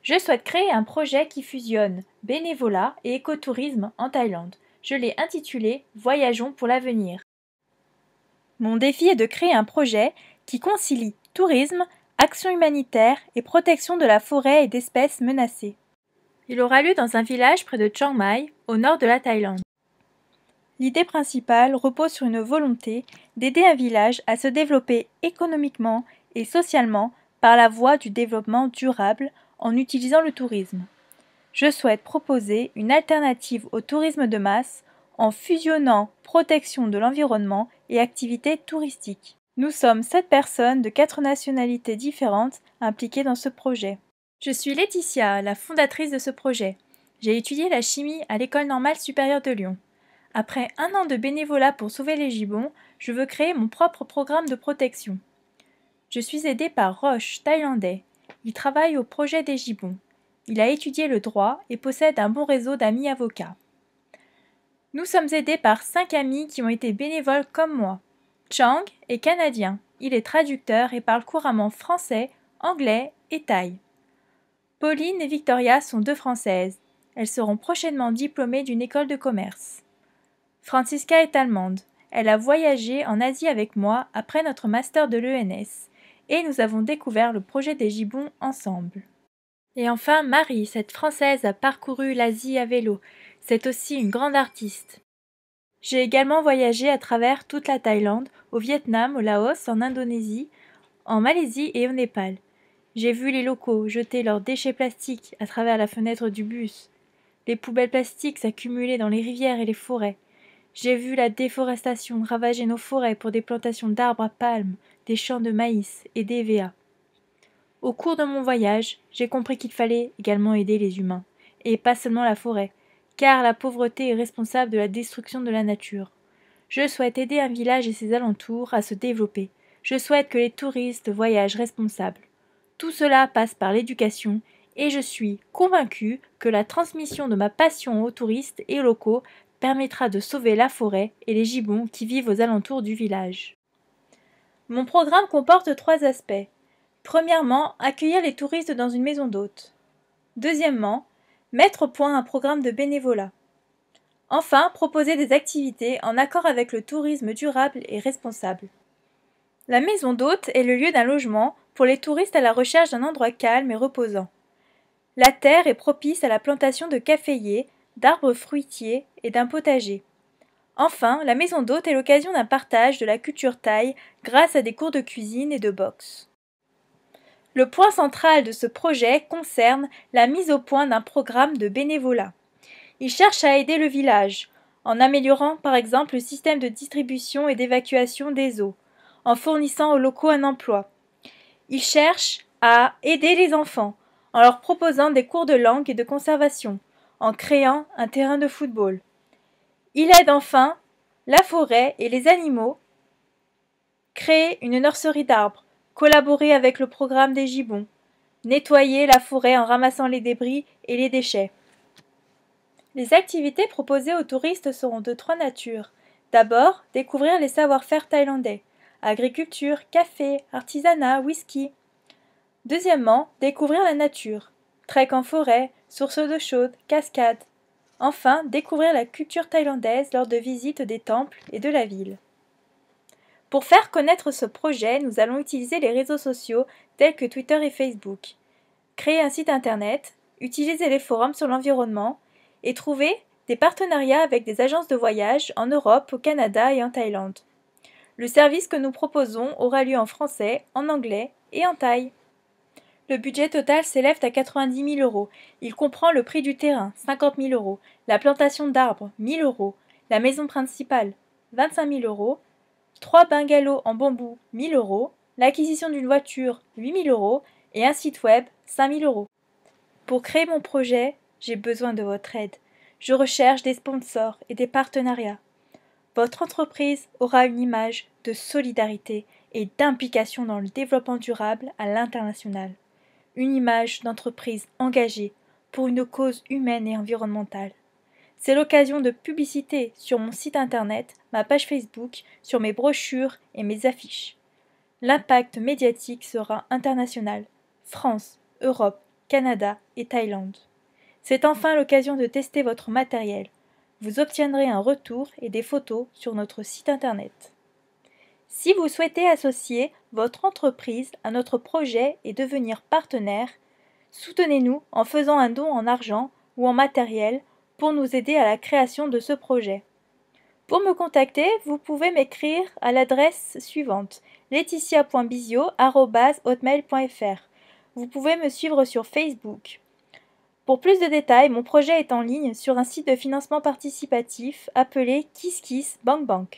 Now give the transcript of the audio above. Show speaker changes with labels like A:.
A: Je souhaite créer un projet qui fusionne bénévolat et écotourisme en Thaïlande. Je l'ai intitulé Voyageons pour l'avenir. Mon défi est de créer un projet qui concilie tourisme, action humanitaire et protection de la forêt et d'espèces menacées. Il aura lieu dans un village près de Chiang Mai, au nord de la Thaïlande. L'idée principale repose sur une volonté d'aider un village à se développer économiquement et socialement par la voie du développement durable en utilisant le tourisme. Je souhaite proposer une alternative au tourisme de masse en fusionnant protection de l'environnement et activités touristiques. Nous sommes 7 personnes de 4 nationalités différentes impliquées dans ce projet. Je suis Laetitia, la fondatrice de ce projet. J'ai étudié la chimie à l'École normale supérieure de Lyon. Après 1 an de bénévolat pour sauver les gibbons, je veux créer mon propre programme de protection. Je suis aidée par Roche, thaïlandais. Il travaille au projet des gibbons. Il a étudié le droit et possède un bon réseau d'amis avocats. Nous sommes aidés par 5 amis qui ont été bénévoles comme moi. Chang est canadien. Il est traducteur et parle couramment français, anglais et thaï. Pauline et Victoria sont 2 Françaises. Elles seront prochainement diplômées d'une école de commerce. Franziska est allemande. Elle a voyagé en Asie avec moi après notre master de l'ENS et nous avons découvert le projet des gibbons ensemble. Et enfin, Marie, cette Française, a parcouru l'Asie à vélo. C'est aussi une grande artiste. J'ai également voyagé à travers toute la Thaïlande, au Vietnam, au Laos, en Indonésie, en Malaisie et au Népal. J'ai vu les locaux jeter leurs déchets plastiques à travers la fenêtre du bus, les poubelles plastiques s'accumuler dans les rivières et les forêts. J'ai vu la déforestation ravager nos forêts pour des plantations d'arbres à palmes, des champs de maïs et d'EVA. Au cours de mon voyage, j'ai compris qu'il fallait également aider les humains, et pas seulement la forêt, car la pauvreté est responsable de la destruction de la nature. Je souhaite aider un village et ses alentours à se développer. Je souhaite que les touristes voyagent responsables. Tout cela passe par l'éducation, et je suis convaincue que la transmission de ma passion aux touristes et aux locaux permettra de sauver la forêt et les gibbons qui vivent aux alentours du village. Mon programme comporte 3 aspects. Premièrement, accueillir les touristes dans une maison d'hôtes. Deuxièmement, mettre au point un programme de bénévolat. Enfin, proposer des activités en accord avec le tourisme durable et responsable. La maison d'hôtes est le lieu d'un logement pour les touristes à la recherche d'un endroit calme et reposant. La terre est propice à la plantation de caféiers, d'arbres fruitiers et d'un potager. Enfin, la maison d'hôtes est l'occasion d'un partage de la culture thaï grâce à des cours de cuisine et de boxe. Le point central de ce projet concerne la mise au point d'un programme de bénévolat. Il cherche à aider le village, en améliorant par exemple le système de distribution et d'évacuation des eaux, en fournissant aux locaux un emploi. Il cherche à aider les enfants, en leur proposant des cours de langue et de conservation, en créant un terrain de football. Il aide enfin la forêt et les animaux, créer une nurserie d'arbres, collaborer avec le programme des gibbons, nettoyer la forêt en ramassant les débris et les déchets. Les activités proposées aux touristes seront de 3 natures. D'abord, découvrir les savoir-faire thaïlandais, agriculture, café, artisanat, whisky. Deuxièmement, découvrir la nature, trek en forêt, sources d'eau chaude, cascades. Enfin, découvrir la culture thaïlandaise lors de visites des temples et de la ville. Pour faire connaître ce projet, nous allons utiliser les réseaux sociaux tels que Twitter et Facebook. Créer un site internet, utiliser les forums sur l'environnement et trouver des partenariats avec des agences de voyage en Europe, au Canada et en Thaïlande. Le service que nous proposons aura lieu en français, en anglais et en thaï. Le budget total s'élève à 90 000 €. Il comprend le prix du terrain, 50 000 €, la plantation d'arbres, 1 000 €, la maison principale, 25 000 €, 3 bungalows en bambou, 1 000 €, l'acquisition d'une voiture, 8 000 € et un site web, 5 000 €. Pour créer mon projet, j'ai besoin de votre aide. Je recherche des sponsors et des partenariats. Votre entreprise aura une image de solidarité et d'implication dans le développement durable à l'international. Une image d'entreprise engagée pour une cause humaine et environnementale. C'est l'occasion de publicité sur mon site internet, ma page Facebook, sur mes brochures et mes affiches. L'impact médiatique sera international. France, Europe, Canada et Thaïlande. C'est enfin l'occasion de tester votre matériel. Vous obtiendrez un retour et des photos sur notre site internet. Si vous souhaitez associer votre entreprise à notre projet et devenir partenaire, soutenez-nous en faisant un don en argent ou en matériel pour nous aider à la création de ce projet. Pour me contacter, vous pouvez m'écrire à l'adresse suivante laetitia.bizio@hotmail.fr. Vous pouvez me suivre sur Facebook. Pour plus de détails, mon projet est en ligne sur un site de financement participatif appelé KissKissBankBank.